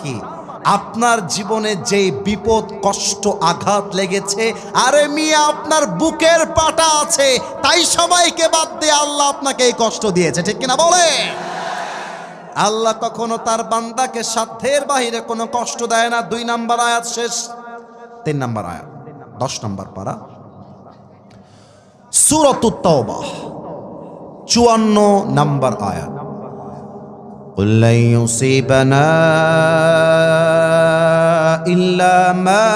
কি? আপনার জীবনে যেই বিপদ কষ্ট আঘাত লেগেছে, আরে মিয়া আপনার বুকের পাটা আছে, তাই সবাইকে বাদ দিয়ে আল্লাহ আপনাকে এই কষ্ট দিয়েছে, ঠিক কিনা বলে? আল্লাহ কখনো তার বান্দাকে সাধ্যের বাহিরে কোনো কষ্ট দেয় না। 2 নম্বর আয়াত শেষ, 3 নম্বর আয়াত, 10 নম্বর পারা, সূরাতুত তাওবাহ 54 নম্বর আয়াত। قل لن يصيبنا إلا ما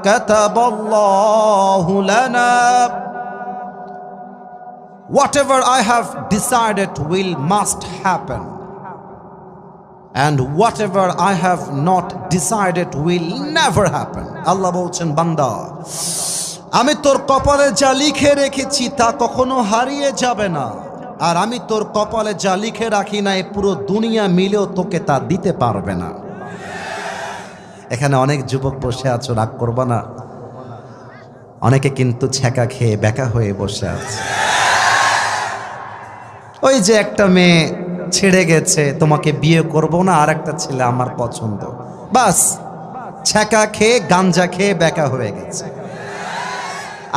كتب الله لنا. Whatever I have decided must happen, and whatever I have not decided will never happen. আল্লাহ বলছেন, বান্দা আমি তোর কপালে যা লিখে রেখেছি তা কখনো হারিয়ে যাবে না, আর আমি তোর কপালে যা লিখে রাখি না এই পুরো দুনিয়া মিলেও তোকে তা দিতে পারবে না। এখানে অনেক যুবক বসে আছো, রাগ করবা না, অনেকে কিন্তু ছ্যাঁকা খেয়ে বেকা হয়ে বসে আছে। ওই যে একটা মেয়ে ছেড়ে গেছে, তোমাকে বিয়ে করব না, আর একটা ছেলে আমার পছন্দ, বাস ছ্যাঁকা খেয়ে গাঞ্জা খেয়ে বেকা হয়ে গেছে।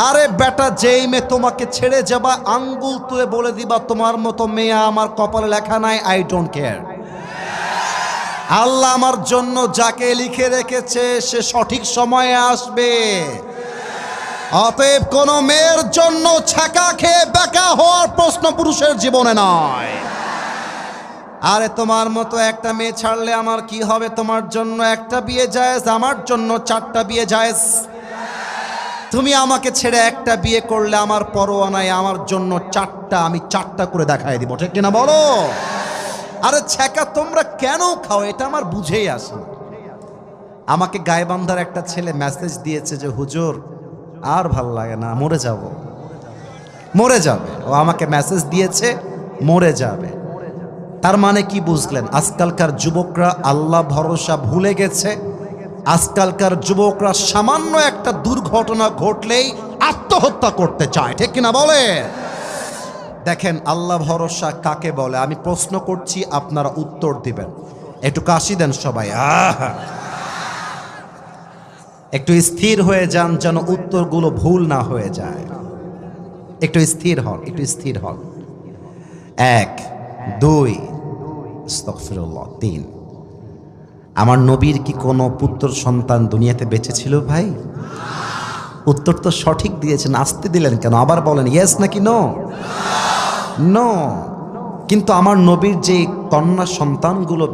আরে বেটা, যেই মেয়ে তোমাকে ছেড়ে যাবা আঙ্গুল তুলে বলে দিবা তোমার মতো মেয়ে আমার কপালে লেখা নাই, আই ডোন্ট কেয়ার। আল্লাহ আমার জন্য যাকে লিখে রেখেছে সে সঠিক সময়ে আসবে। অতএব কোন মেয়ের জন্য ছ্যাঁকা খেয়ে বেকা হওয়ার প্রশ্ন পুরুষের জীবনে নয়। আরে তোমার মতো একটা মেয়ে ছাড়লে আমার কি হবে? তোমার জন্য একটা বিয়ে জায়েজ, আমার জন্য 4টা বিয়ে জায়েজ। তুমি আমাকে ছেড়ে একটা বিয়ে করলে আমার পরোয়া নাই, আমার জন্য 4টা, আমি 4টা করে দেখাই দিব, ঠিক কিনা বলো? আরে ছ্যাঁকা তোমরা কেন খাও এটা আমার বুঝেই আসে না। আমাকে গায়েবান্ধার একটা ছেলে মেসেজ দিয়েছে যে হুজুর আর ভাল লাগে না, মরে যাব, মরে যাবে। ও আমাকে মেসেজ দিয়েছে মরে যাবে। তার মানে কি বুঝলেন? আজকালকার যুবকরা আল্লাহ ভরসা ভুলে গেছে। আজকালকার যুবকরা সামান্য একটা দুর্ঘটনা ঘটলেই আত্মহত্যা করতে চায়, ঠিক কিনা বলে? দেখেন আল্লাহ ভরসা কাকে বলে আমি প্রশ্ন করছি, আপনারা উত্তর দিবেন। একটু কাশি দেন সবাই, একটু স্থির হয়ে যান যেন উত্তরগুলো ভুল না হয়ে যায়। একটু স্থির হন, একটু স্থির হন। 1 2 আস্তাগফিরুল্লাহ 3। আমার নবীর কি কোনো পুত্র সন্তান দুনিয়াতে বেঁচে ছিল ভাই? উত্তর তো সঠিক দিয়েছেন, আসতে দিলেন কেন? আবার বলেন ইয়েস নাকি নো? নো। কিন্তু আমার নবীর যে কন্যা সন্তানগুলো